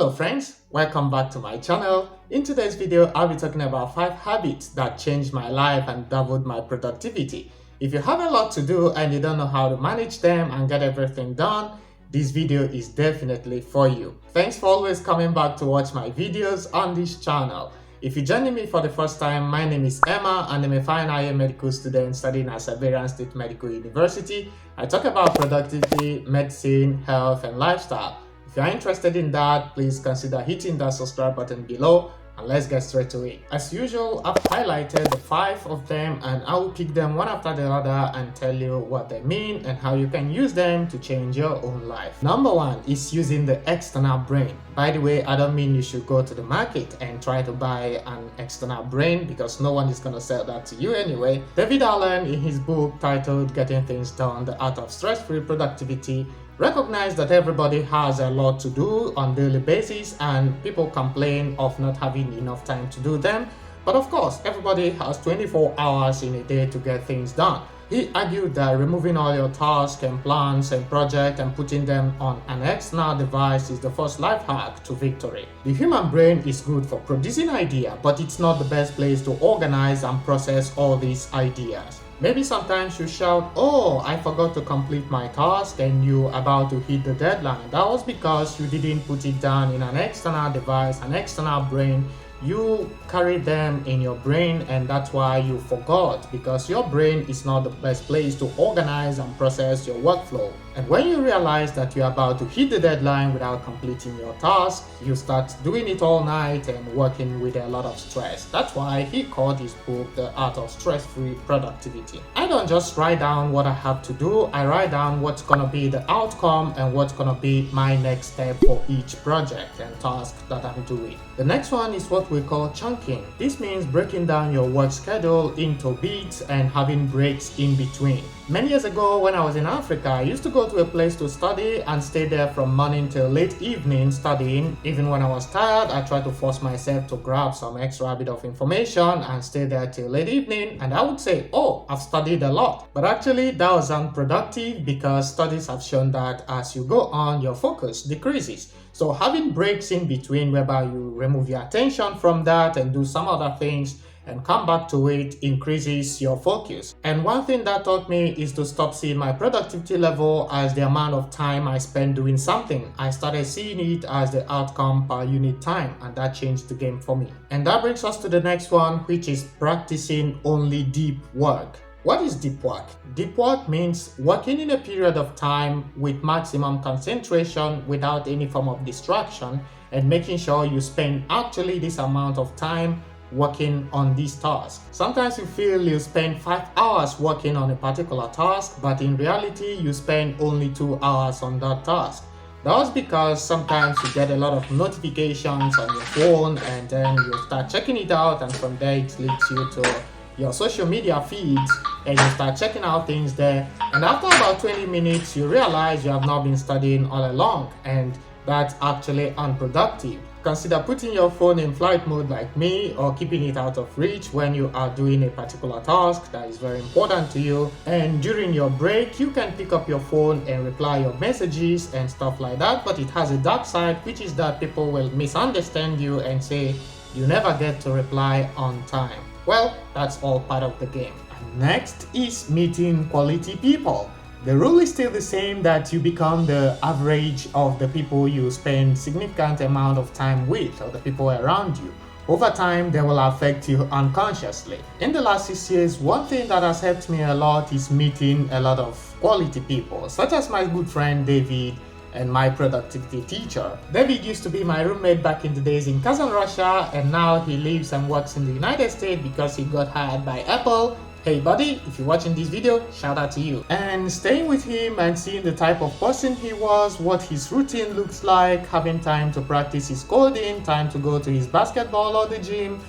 Hello friends, welcome back to my channel. In today's video, I'll be talking about 5 habits that changed my life and doubled my productivity. If you have a lot to do and you don't know how to manage them and get everything done, this video is definitely for you. Thanks for always coming back to watch my videos on this channel. If you're joining me for the first time, my name is Emma and I'm a final year medical student studying at Siberian State Medical University. I talk about productivity, medicine, health, and lifestyle. If you are interested in that, please consider hitting that subscribe button below and let's get straight to it. As usual, I've highlighted the 5 of them and I will pick them one after the other and tell you what they mean and how you can use them to change your own life. Number 1 is using the external brain. By the way, I don't mean you should go to the market and try to buy an external brain because no one is going to sell that to you anyway. David Allen, in his book titled Getting Things Done, The Art of Stress-Free Productivity, recognize that everybody has a lot to do on a daily basis and people complain of not having enough time to do them. But of course, everybody has 24 hours in a day to get things done. He argued that removing all your tasks and plans and projects and putting them on an external device is the first life hack to victory. The human brain is good for producing ideas, but it's not the best place to organize and process all these ideas. Maybe sometimes you shout, "Oh, I forgot to complete my task," and you're about to hit the deadline. That was because you didn't put it down in an external device, an external brain. You carry them in your brain and that's why you forgot, because your brain is not the best place to organize and process your workflow. And when you realize that you're about to hit the deadline without completing your task, you start doing it all night and working with a lot of stress. That's why he called his book The Art of Stress-Free Productivity. I don't just write down what I have to do, I write down what's gonna be the outcome and what's gonna be my next step for each project and task that I'm doing. The next one is what we call chunking. This means breaking down your work schedule into bits and having breaks in between. Many years ago when I was in Africa, I used to go to a place to study and stay there from morning till late evening studying. Even when I was tired, I tried to force myself to grab some extra bit of information and stay there till late evening, and I would say, "Oh, I've studied a lot." But actually that was unproductive because studies have shown that as you go on, your focus decreases. So having breaks in between whereby you remove your attention from that and do some other things and come back to it increases your focus. And one thing that taught me is to stop seeing my productivity level as the amount of time I spend doing something. I started seeing it as the outcome per unit time, and that changed the game for me. And that brings us to the next one, which is practicing only deep work. What is deep work? Deep work means working in a period of time with maximum concentration without any form of distraction and making sure you spend actually this amount of time working on this task. Sometimes you feel you spend 5 hours working on a particular task, but in reality you spend only 2 hours on that task. That's because sometimes you get a lot of notifications on your phone and then you start checking it out, and from there it leads you to your social media feeds and you start checking out things there, and after about 20 minutes you realize you have not been studying all along, and that's actually unproductive. Consider putting your phone in flight mode like me, or keeping it out of reach when you are doing a particular task that is very important to you. And during your break, you can pick up your phone and reply your messages and stuff like that. But it has a dark side, which is that people will misunderstand you and say you never get to reply on time. Well, that's all part of the game. And next is meeting quality people. The rule is still the same, that you become the average of the people you spend significant amount of time with, or the people around you. Over time, they will affect you unconsciously. In the last 6 years, one thing that has helped me a lot is meeting a lot of quality people, such as my good friend David and my productivity teacher. David used to be my roommate back in the days in Kazan, Russia, and now he lives and works in the United States because he got hired by Apple. Hey buddy, if you're watching this video, shout out to you. And staying with him and seeing the type of person he was, what his routine looks like, having time to practice his coding, time to go to his basketball or the gym,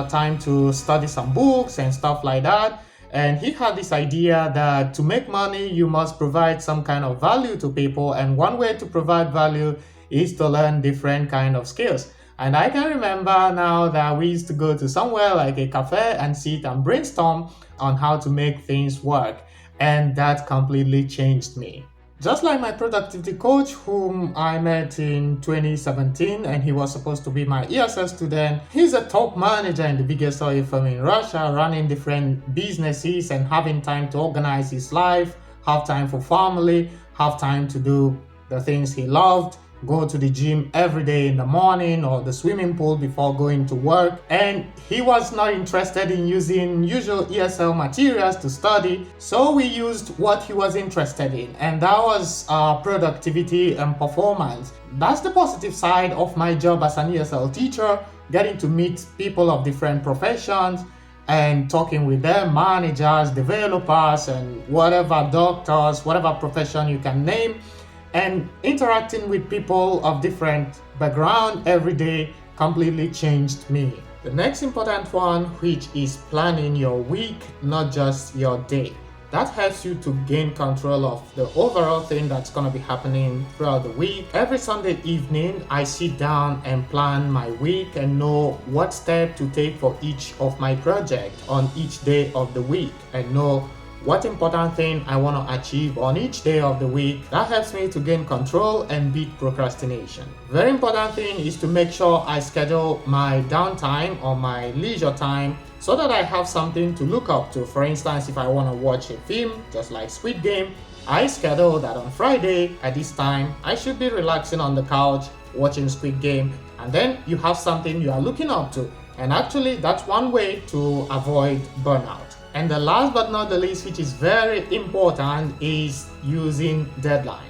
time to study some books and stuff like that. And he had this idea that to make money, you must provide some kind of value to people. And one way to provide value is to learn different kind of skills. And I can remember now that we used to go to somewhere like a cafe and sit and brainstorm on how to make things work. And that completely changed me. Just like my productivity coach, whom I met in 2017, and he was supposed to be my ESL student. He's a top manager in the biggest oil firm in Russia, running different businesses and having time to organize his life, have time for family, have time to do the things he loved, go to the gym every day in the morning or the swimming pool before going to work. And he was not interested in using usual ESL materials to study, so we used what he was interested in, and that was productivity and performance. That's the positive side of my job as an ESL teacher, getting to meet people of different professions and talking with them, managers, developers, and whatever, doctors, whatever profession you can name, and interacting with people of different background every day completely changed me. The next important one, which is planning your week, not just your day. That helps you to gain control of the overall thing that's going to be happening throughout the week. Every Sunday evening, I sit down and plan my week and know what step to take for each of my projects on each day of the week, and know what important thing I want to achieve on each day of the week. That helps me to gain control and beat procrastination. Very important thing is to make sure I schedule my downtime or my leisure time so that I have something to look up to. For instance, if I want to watch a film, just like Squid Game, I schedule that on Friday at this time I should be relaxing on the couch watching Squid Game, and then you have something you are looking up to. And actually, that's one way to avoid burnout. And the last but not the least, which is very important, is using deadlines.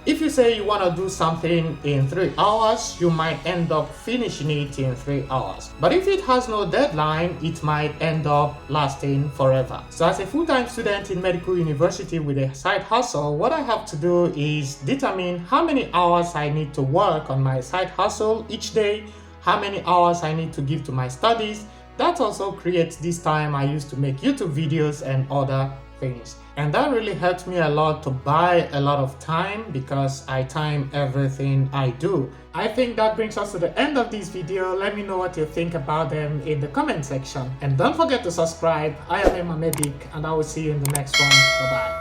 If you say you want to do something in 3 hours, you might end up finishing it in 3 hours. But if it has no deadline, it might end up lasting forever. So as a full-time student in medical university with a side hustle, what I have to do is determine how many hours I need to work on my side hustle each day, how many hours I need to give to my studies. That also creates this time I use to make YouTube videos and other things. And that really helped me a lot to buy a lot of time, because I time everything I do. I think that brings us to the end of this video. Let me know what you think about them in the comment section. And don't forget to subscribe. I am Emma Medic, and I will see you in the next one. Bye bye.